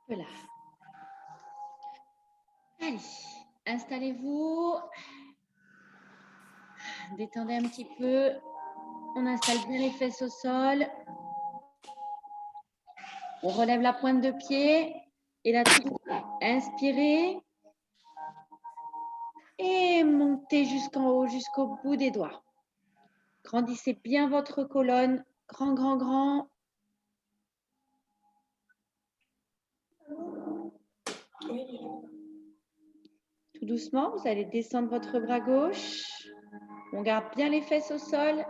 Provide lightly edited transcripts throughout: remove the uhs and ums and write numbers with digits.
Voilà. Allez, installez-vous. Détendez un petit peu. On installe bien les fesses au sol. On relève la pointe de pied. Et là, tout doucement. Inspirez. Et montez jusqu'en haut, jusqu'au bout des doigts. Grandissez bien votre colonne. Grand, grand, grand. Tout doucement, vous allez descendre votre bras gauche. On garde bien les fesses au sol.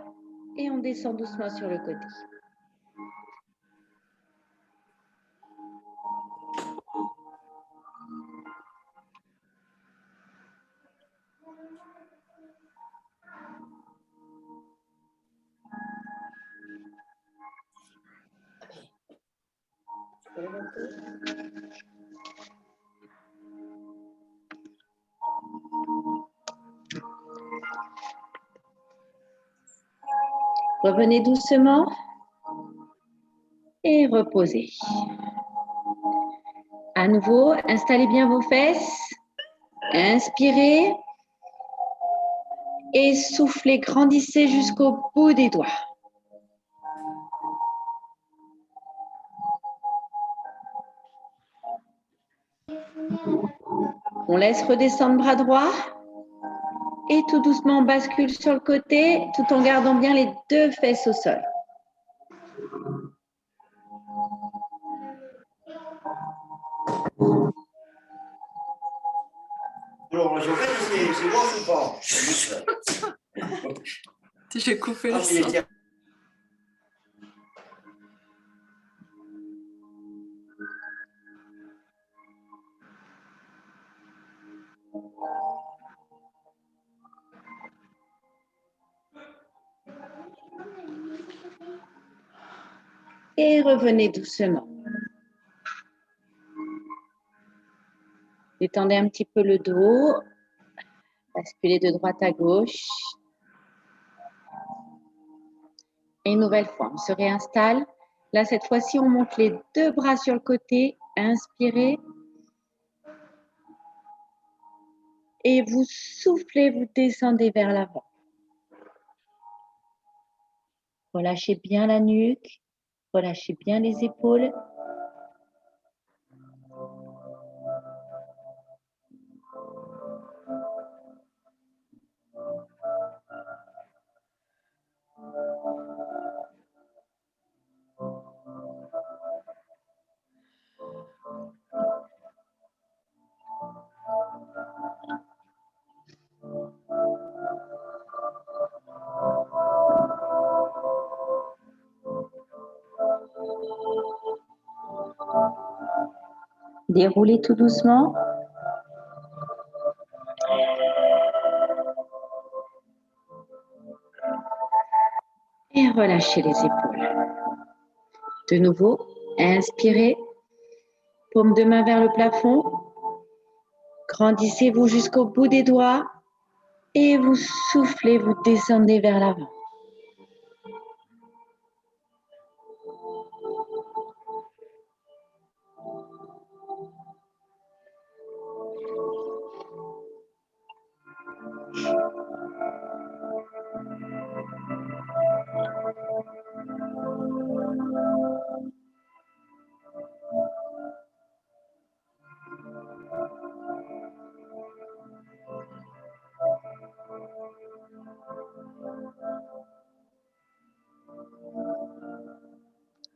Et on descend doucement sur le côté. Revenez doucement et reposez. À nouveau, installez bien vos fesses. Inspirez et soufflez, grandissez jusqu'au bout des doigts. On laisse redescendre bras droit et tout doucement on bascule sur le côté tout en gardant bien les deux fesses au sol. Alors, je fais, c'est bon ou pas? J'ai coupé le son. Et revenez doucement. Détendez un petit peu le dos. Basculez de droite à gauche. Et une nouvelle fois, on se réinstalle. Là, cette fois-ci, on monte les deux bras sur le côté. Inspirez. Et vous soufflez, vous descendez vers l'avant. Relâchez bien la nuque. Relâchez bien les épaules. Déroulez tout doucement. Et relâchez les épaules. De nouveau, inspirez. Paume de main vers le plafond. Grandissez-vous jusqu'au bout des doigts. Et vous soufflez, vous descendez vers l'avant.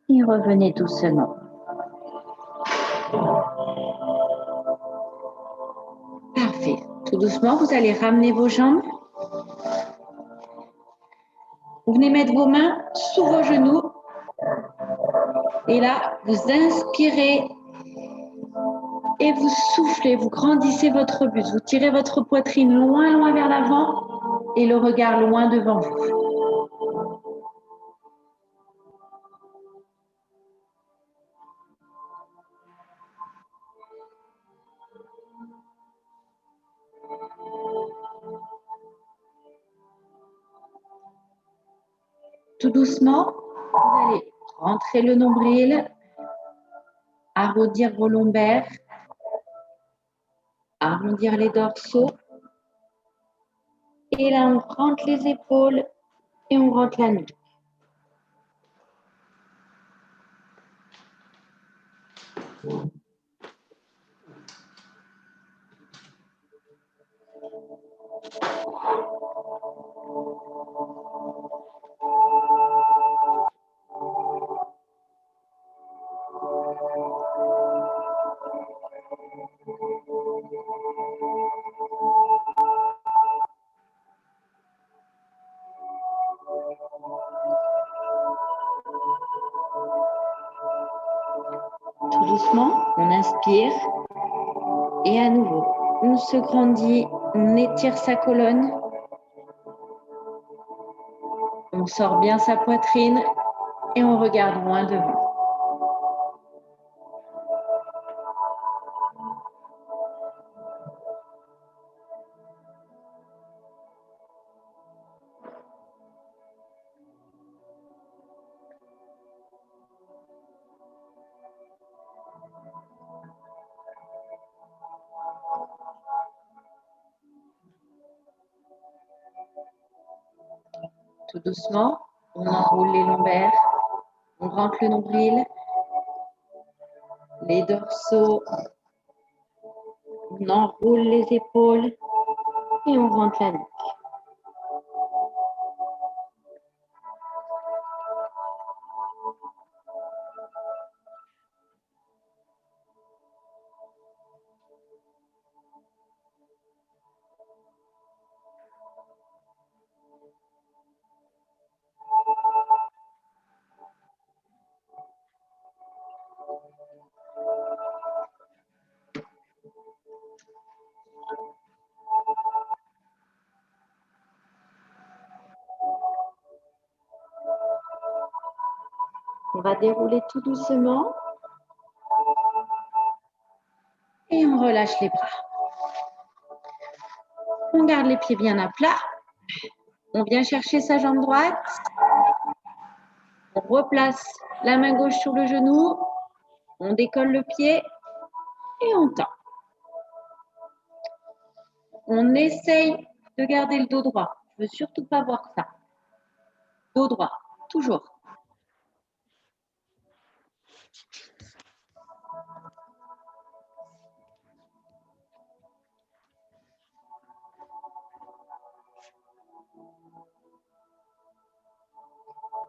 Et revenez doucement. Parfait. Tout doucement, vous allez ramener vos jambes. Vous venez mettre vos mains sous vos genoux. Et là, vous inspirez et vous soufflez, vous grandissez votre buste. Vous tirez votre poitrine loin, loin vers l'avant et le regard loin devant vous. Tout doucement, vous allez rentrer le nombril, arrondir vos lombaires, arrondir les dorsaux. Et là, on rentre les épaules et on rentre la nuque. Tout doucement, on inspire et à nouveau, on se grandit, on étire sa colonne, on sort bien sa poitrine et on regarde loin devant. Tout doucement, on enroule les lombaires, on rentre le nombril, les dorsaux, on enroule les épaules et on rentre la nuque. On va dérouler tout doucement et on relâche les bras. On garde les pieds bien à plat. On vient chercher sa jambe droite. On replace la main gauche sur le genou. On décolle le pied et on tend. On essaye de garder le dos droit. Je ne veux surtout pas voir ça. Dos droit, toujours.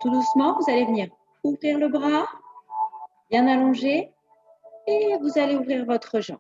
Tout doucement, vous allez venir ouvrir le bras, bien allongé, et vous allez ouvrir votre jambe.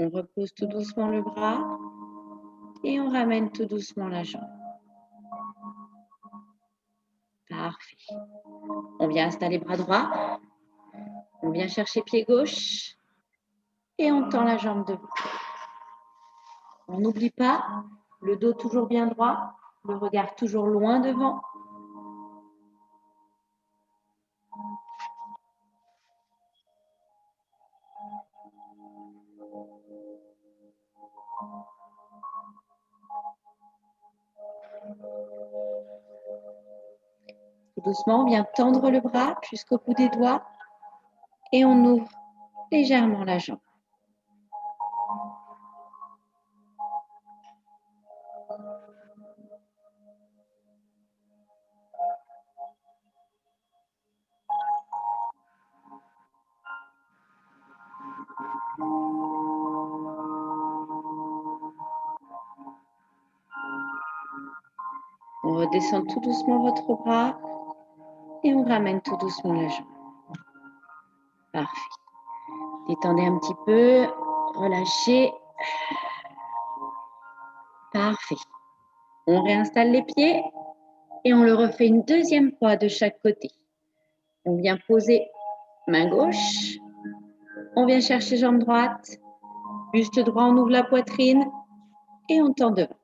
On repose tout doucement le bras et on ramène tout doucement la jambe. Parfait. On vient installer bras droit. On vient chercher pied gauche et on tend la jambe devant. On n'oublie pas le dos toujours bien droit, le regard toujours loin devant. Tout doucement, on vient tendre le bras jusqu'au bout des doigts et on ouvre légèrement la jambe. On redescend tout doucement votre bras et on ramène tout doucement la jambe. Parfait. Détendez un petit peu, relâchez. Parfait. On réinstalle les pieds et on le refait une deuxième fois de chaque côté. On vient poser main gauche, on vient chercher jambe droite, buste droit, on ouvre la poitrine et on tend devant.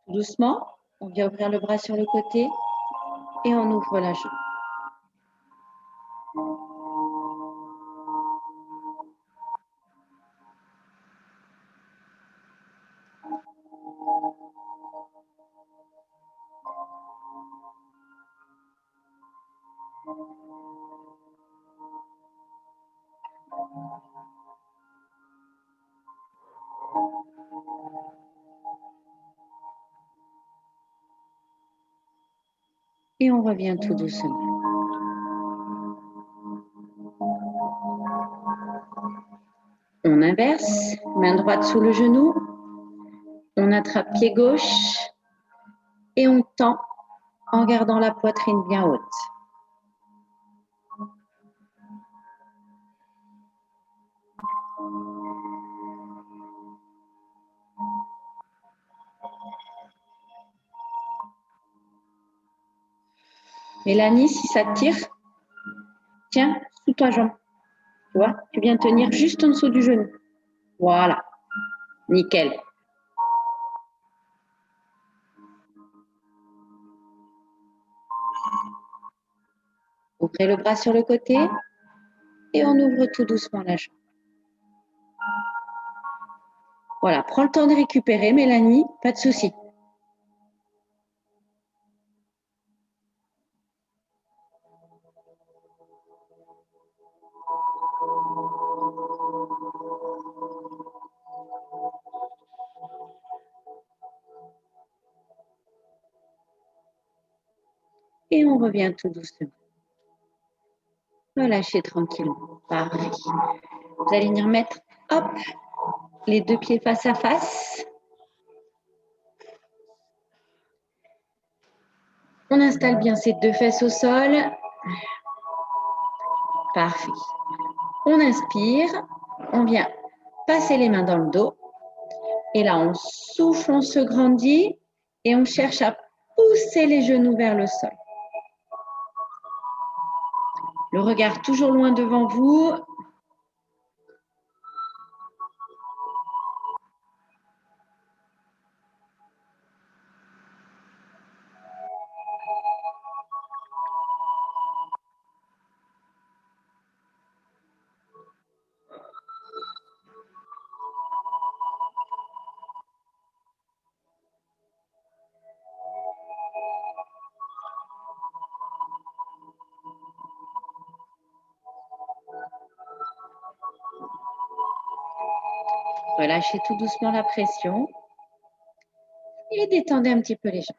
Tout doucement, on vient ouvrir le bras sur le côté et on ouvre la jambe. Et on revient tout doucement. On inverse, main droite sous le genou, on attrape pied gauche et on tend en gardant la poitrine bien haute. Mélanie, si ça te tire, tiens, sous ta jambe. Tu vois, tu viens tenir juste en dessous du genou. Voilà, nickel. Ouvrez le bras sur le côté et on ouvre tout doucement la jambe. Voilà, prends le temps de récupérer, Mélanie, pas de souci. Et on revient tout doucement. Relâchez tranquillement. Parfait. Vous allez venir mettre, hop, les deux pieds face à face. On installe bien ces deux fesses au sol. Parfait. On inspire. On vient passer les mains dans le dos. Et là, on souffle, on se grandit. Et on cherche à pousser les genoux vers le sol. Le regard toujours loin devant vous. Relâchez tout doucement la pression et détendez un petit peu les jambes.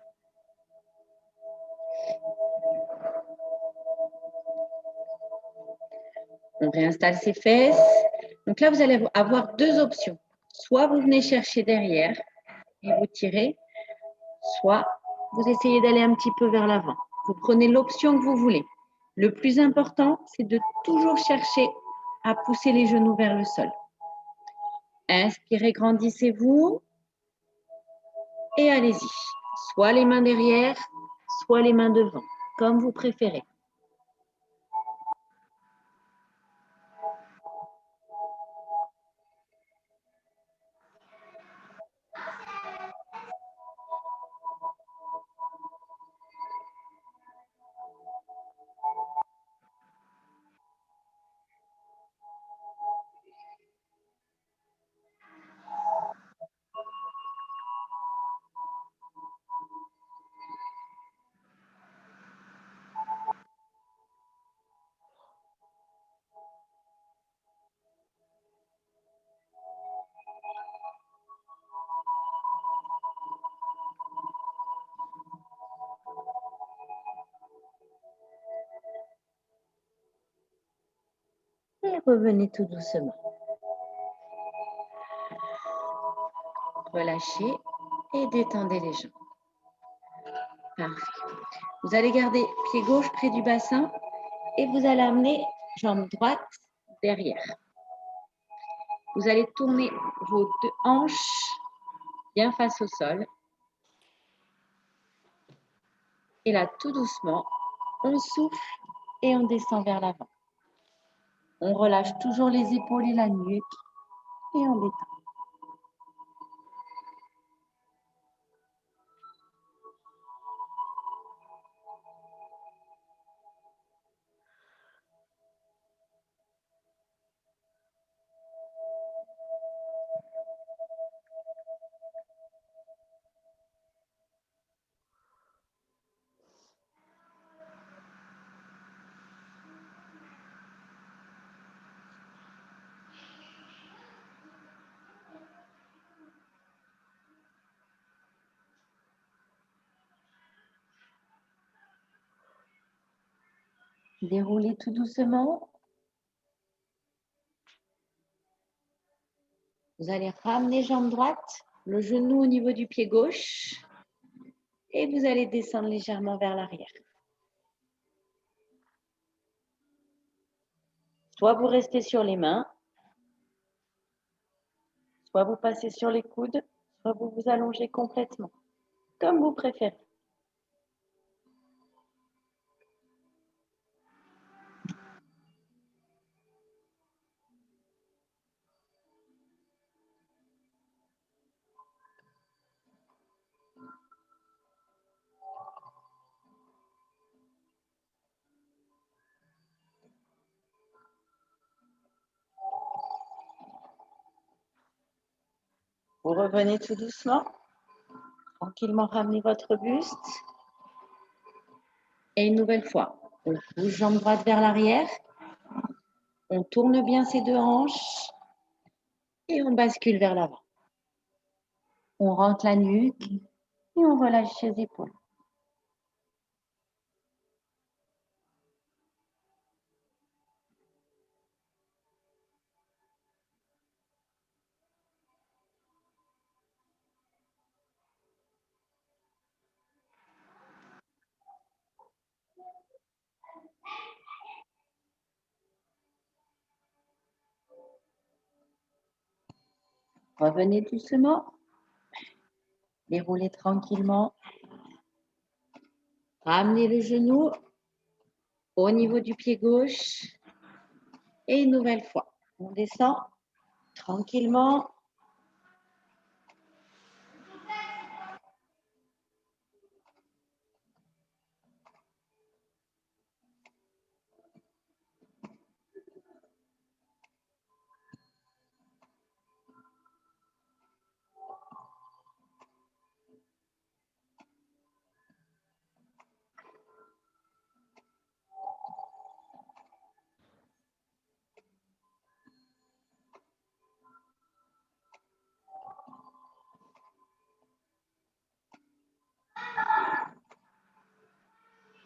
On réinstalle ses fesses. Donc là, vous allez avoir deux options. Soit vous venez chercher derrière et vous tirez, soit vous essayez d'aller un petit peu vers l'avant. Vous prenez l'option que vous voulez. Le plus important, c'est de toujours chercher à pousser les genoux vers le sol. Inspirez, grandissez-vous et allez-y. Soit les mains derrière, soit les mains devant, comme vous préférez. Et revenez tout doucement. Relâchez et détendez les jambes. Parfait. Vous allez garder pied gauche près du bassin et vous allez amener jambe droite derrière. Vous allez tourner vos deux hanches bien face au sol. Et là, tout doucement, on souffle et on descend vers l'avant. On relâche toujours les épaules et la nuque et on détend. Déroulez tout doucement. Vous allez ramener jambe droite, le genou au niveau du pied gauche et vous allez descendre légèrement vers l'arrière. Soit vous restez sur les mains, soit vous passez sur les coudes, soit vous vous allongez complètement, comme vous préférez. Vous revenez tout doucement, tranquillement ramenez votre buste. Et une nouvelle fois, on pousse jambe droite vers l'arrière, on tourne bien ses deux hanches et on bascule vers l'avant. On rentre la nuque et on relâche les épaules. Revenez doucement, déroulez tranquillement, ramenez le genou au niveau du pied gauche et une nouvelle fois, on descend tranquillement.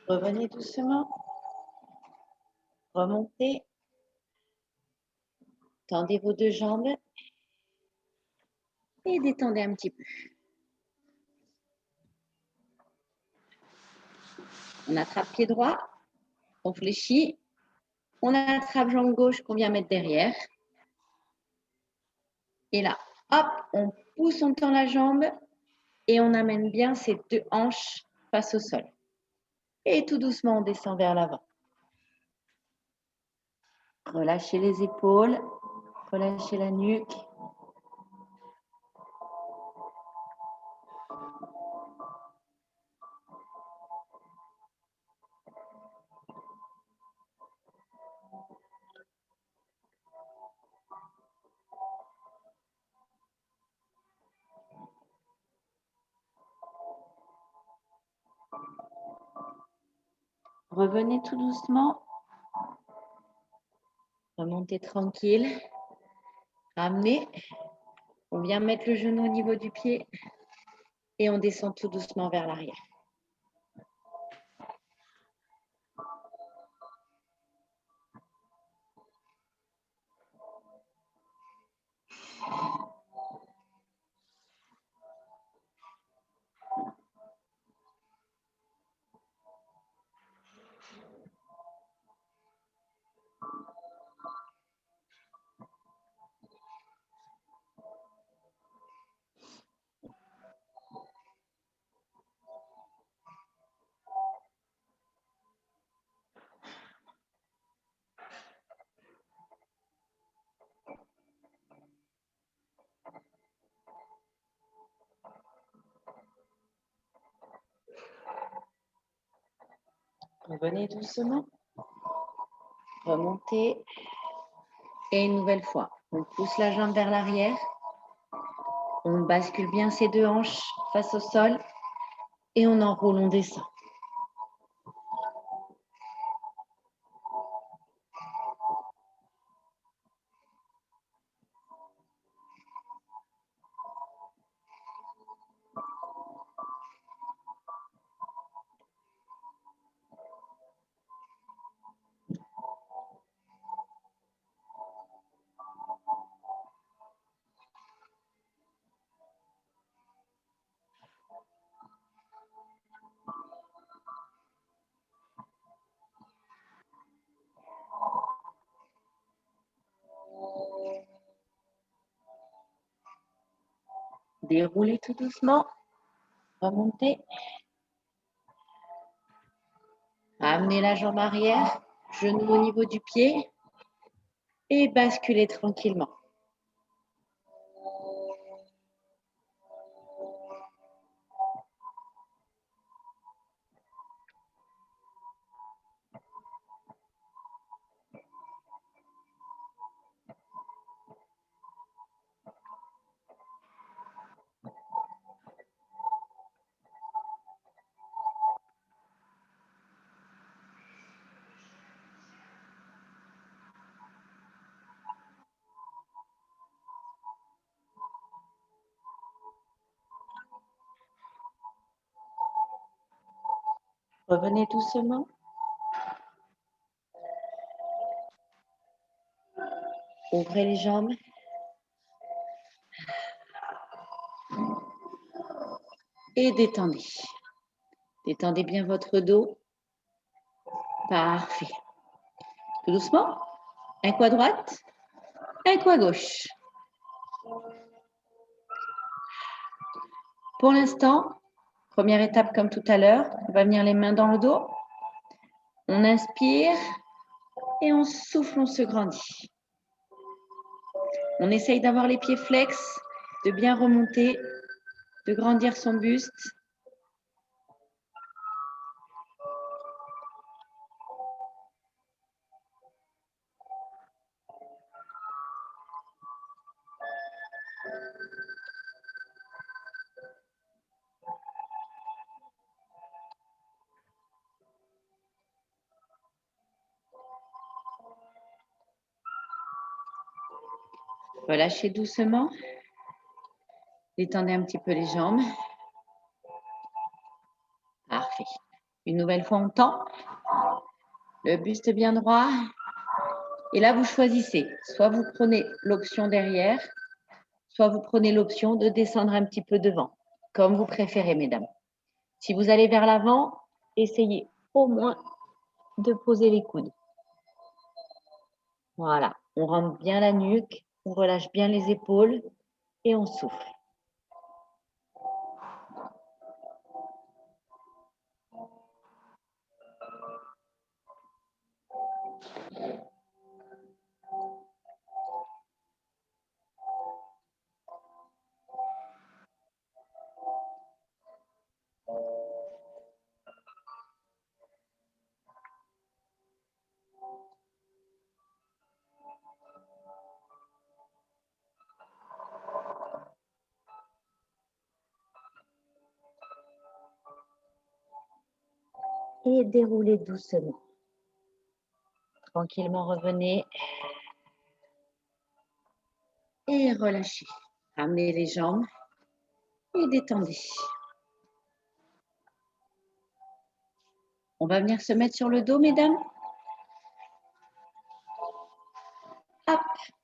Revenez doucement, remontez, tendez vos deux jambes et détendez un petit peu. On attrape pied droit, on fléchit, on attrape jambe gauche qu'on vient mettre derrière. Et là, hop, on pousse, on tend la jambe et on amène bien ces deux hanches face au sol. Et tout doucement, on descend vers l'avant. Relâchez les épaules, relâchez la nuque. Revenez tout doucement. Remontez tranquille. Ramenez. On vient mettre le genou au niveau du pied et on descend tout doucement vers l'arrière. Revenez doucement. Remontez. Et une nouvelle fois, on pousse la jambe vers l'arrière. On bascule bien ses deux hanches face au sol et on enroule, on descend. Déroulez tout doucement. Remontez. Amenez la jambe arrière, genou au niveau du pied et basculez tranquillement. Revenez doucement. Ouvrez les jambes. Et détendez. Détendez bien votre dos. Parfait. Tout doucement. Un coup à droite, un coup à gauche. Pour l'instant, première étape comme tout à l'heure, on va venir les mains dans le dos. On inspire et on souffle, on se grandit. On essaye d'avoir les pieds flex, de bien remonter, de grandir son buste. Relâchez doucement. Détendez un petit peu les jambes. Parfait. Une nouvelle fois, on tend. Le buste bien droit. Et là, vous choisissez. Soit vous prenez l'option derrière, soit vous prenez l'option de descendre un petit peu devant, comme vous préférez, mesdames. Si vous allez vers l'avant, essayez au moins de poser les coudes. Voilà, on rentre bien la nuque, on relâche bien les épaules et on souffle. Et déroulez doucement. Tranquillement, revenez. Et relâchez. Ramenez les jambes et détendez. On va venir se mettre sur le dos, mesdames. Hop,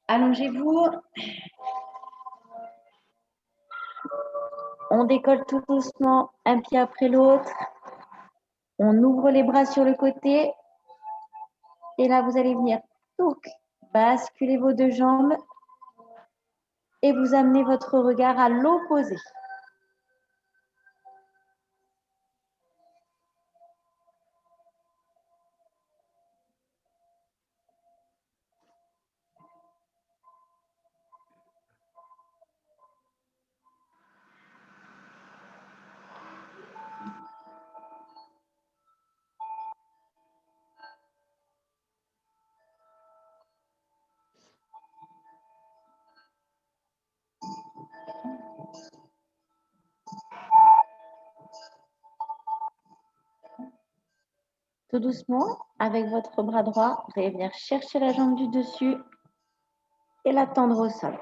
allongez-vous. On décolle tout doucement, un pied après l'autre. On ouvre les bras sur le côté. Et là, vous allez venir basculer vos deux jambes et vous amenez votre regard à l'opposé. Tout doucement, avec votre bras droit, vous allez venir chercher la jambe du dessus et la tendre au sol.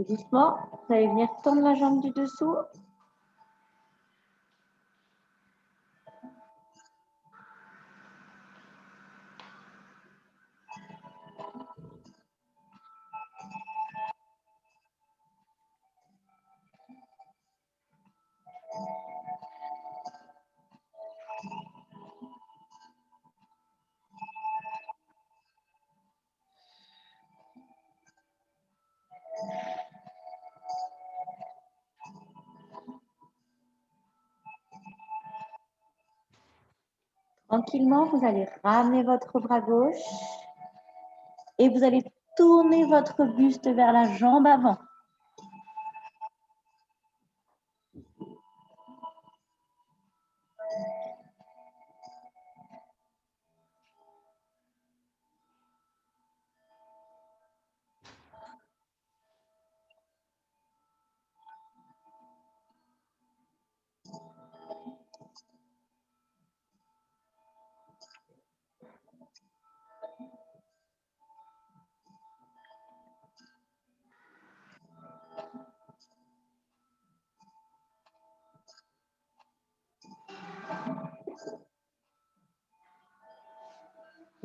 Tout doucement, vous allez venir tendre la jambe du dessous. Tranquillement, vous allez ramener votre bras gauche et vous allez tourner votre buste vers la jambe avant.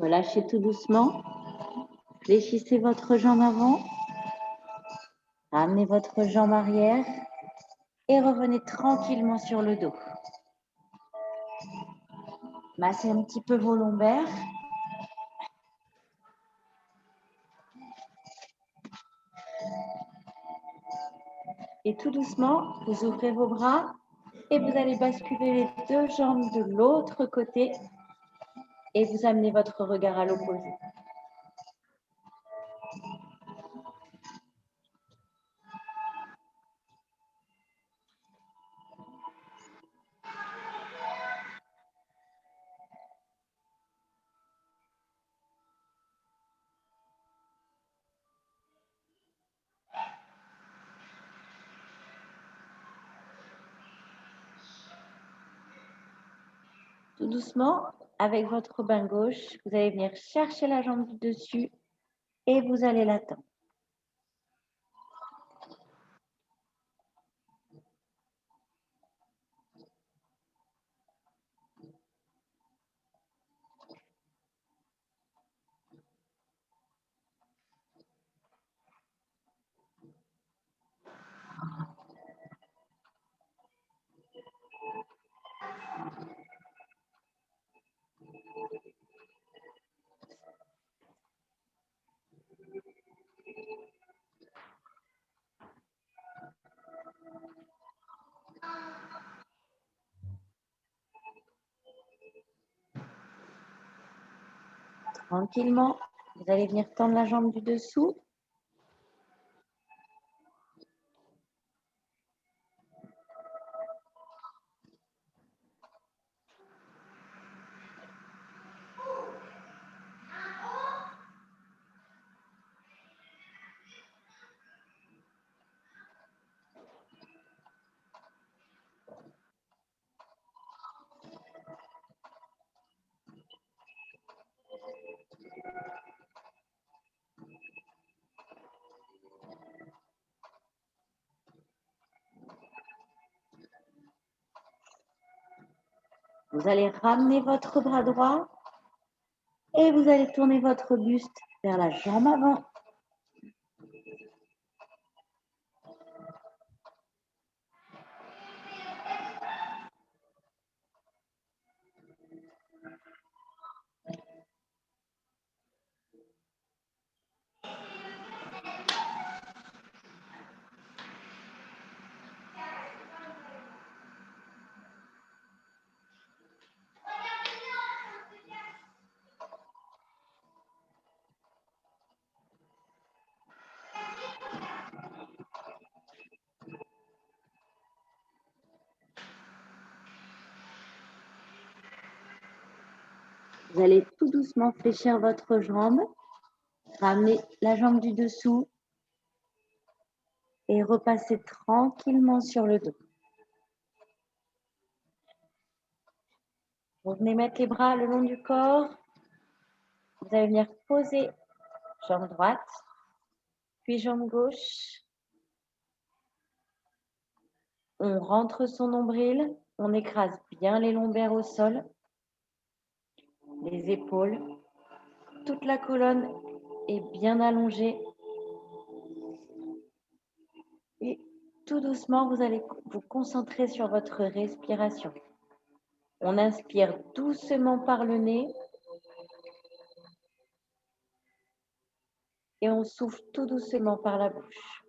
Relâchez tout doucement. Fléchissez votre jambe avant. Ramenez votre jambe arrière et revenez tranquillement sur le dos. Massez un petit peu vos lombaires. Et tout doucement, vous ouvrez vos bras et vous allez basculer les deux jambes de l'autre côté et vous amenez votre regard à l'opposé. Tout doucement, avec votre main gauche, vous allez venir chercher la jambe du dessus et vous allez la tendre. Tranquillement, vous allez venir tendre la jambe du dessous. Vous allez ramener votre bras droit et vous allez tourner votre buste vers la jambe avant. Vous allez tout doucement fléchir votre jambe, ramener la jambe du dessous et repasser tranquillement sur le dos. Vous venez mettre les bras le long du corps. Vous allez venir poser jambe droite, puis jambe gauche. On rentre son nombril, on écrase bien les lombaires au sol, les épaules, toute la colonne est bien allongée. Et tout doucement, vous allez vous concentrer sur votre respiration. On inspire doucement par le nez et on souffle tout doucement par la bouche.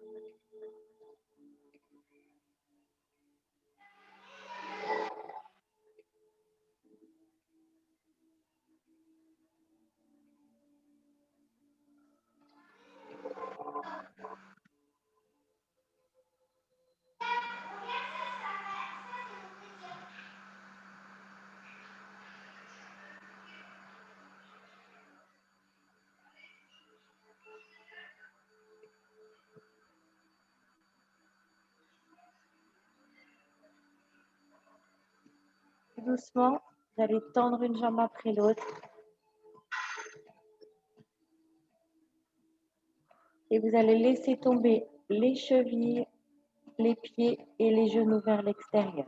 Doucement, vous allez tendre une jambe après l'autre. Et vous allez laisser tomber les chevilles, les pieds et les genoux vers l'extérieur.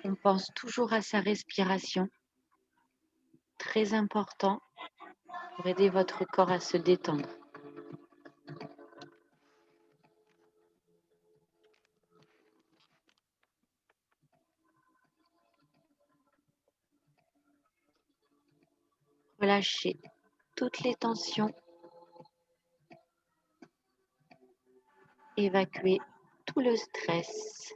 On pense toujours à sa respiration, très important pour aider votre corps à se détendre. Relâchez toutes les tensions, évacuez tout le stress.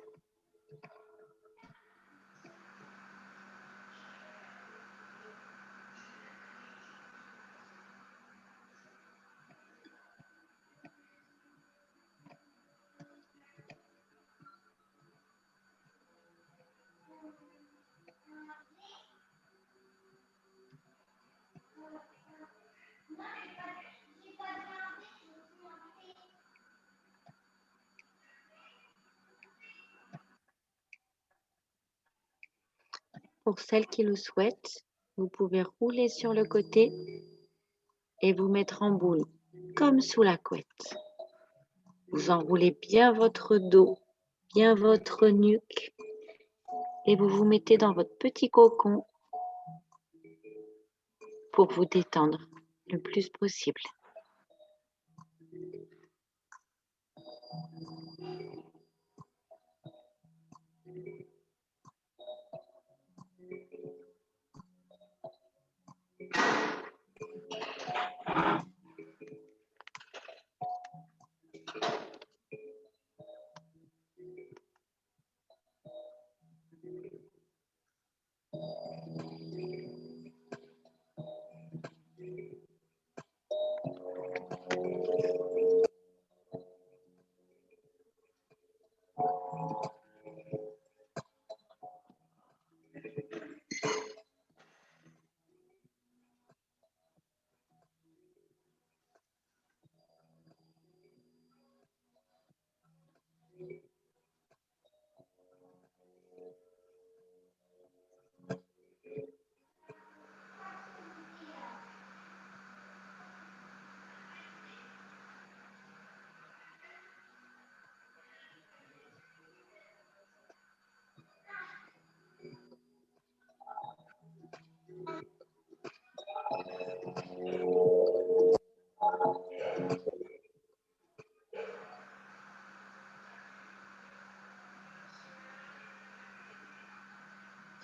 Pour celles qui le souhaitent, vous pouvez rouler sur le côté et vous mettre en boule, comme sous la couette. Vous enroulez bien votre dos, bien votre nuque et vous vous mettez dans votre petit cocon pour vous détendre le plus possible.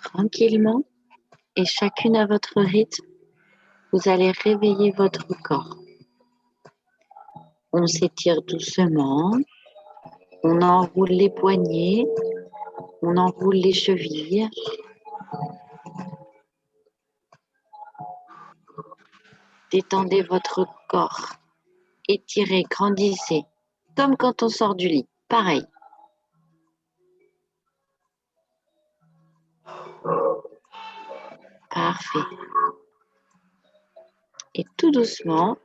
Tranquillement et chacune à votre rythme, vous allez réveiller votre corps. On s'étire doucement, On enroule les poignets, on enroule les chevilles. Détendez votre corps. Étirez, grandissez. Comme quand on sort du lit. Pareil. Parfait. Et tout doucement,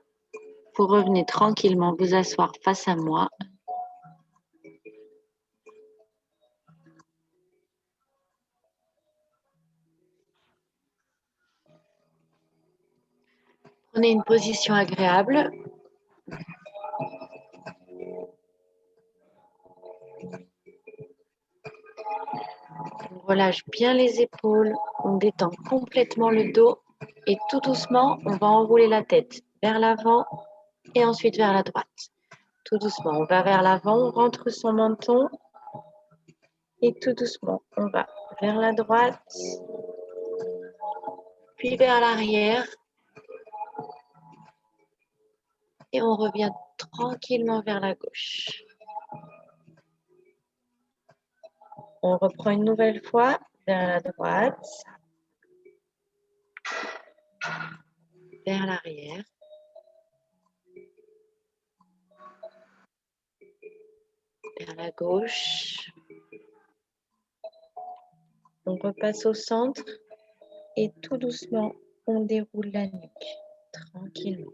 vous revenez tranquillement vous asseoir face à moi. Prenez une position agréable. On relâche bien les épaules, on détend complètement le dos et tout doucement, on va enrouler la tête vers l'avant et ensuite vers la droite. Tout doucement, on va vers l'avant, on rentre son menton et tout doucement, on va vers la droite, puis vers l'arrière et on revient tranquillement vers la gauche. On reprend une nouvelle fois vers la droite, vers l'arrière. Vers la gauche. On repasse au centre et tout doucement, on déroule la nuque, tranquillement.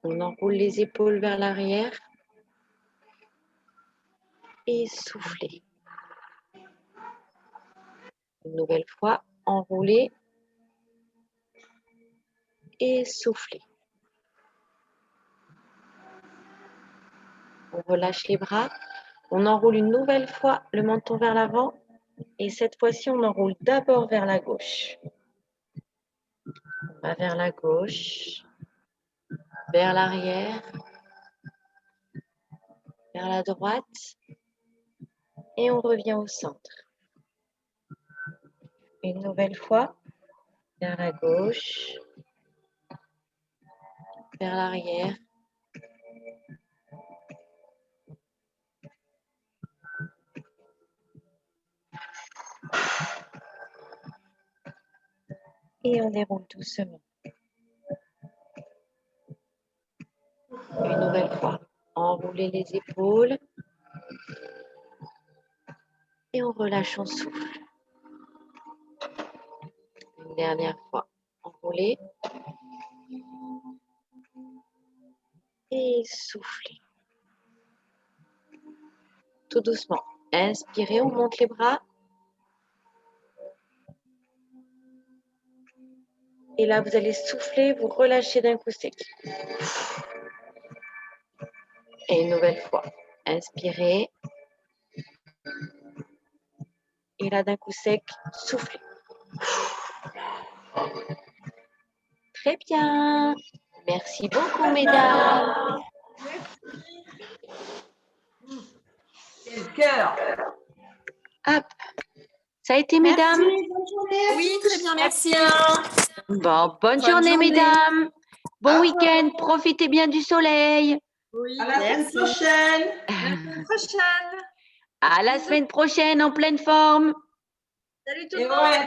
On enroule les épaules vers l'arrière et soufflez. Une nouvelle fois, enroulez et soufflez. On relâche les bras. On enroule une nouvelle fois le menton vers l'avant et cette fois-ci, on enroule d'abord vers la gauche. On va vers la gauche, vers l'arrière, vers la droite et on revient au centre. Une nouvelle fois, vers la gauche, vers l'arrière. Et on déroule doucement. Une nouvelle fois, enroulez les épaules. Et on relâche son souffle. Une dernière fois, enroulez. Et soufflez. Tout doucement. Inspirez, on monte les bras. Et là, vous allez souffler, vous relâchez d'un coup sec. Et une nouvelle fois. Inspirez. Et là, d'un coup sec, soufflez. Très bien. Merci beaucoup, mesdames. Quel cœur. Hop. Ça a été, mesdames? Oui, très bien, merci. Bon, bonne journée, mesdames. Bon week-end. Profitez bien du soleil. Oui, À la semaine prochaine. À la semaine prochaine. À la semaine prochaine en pleine forme. Salut tout Et le monde. ouais.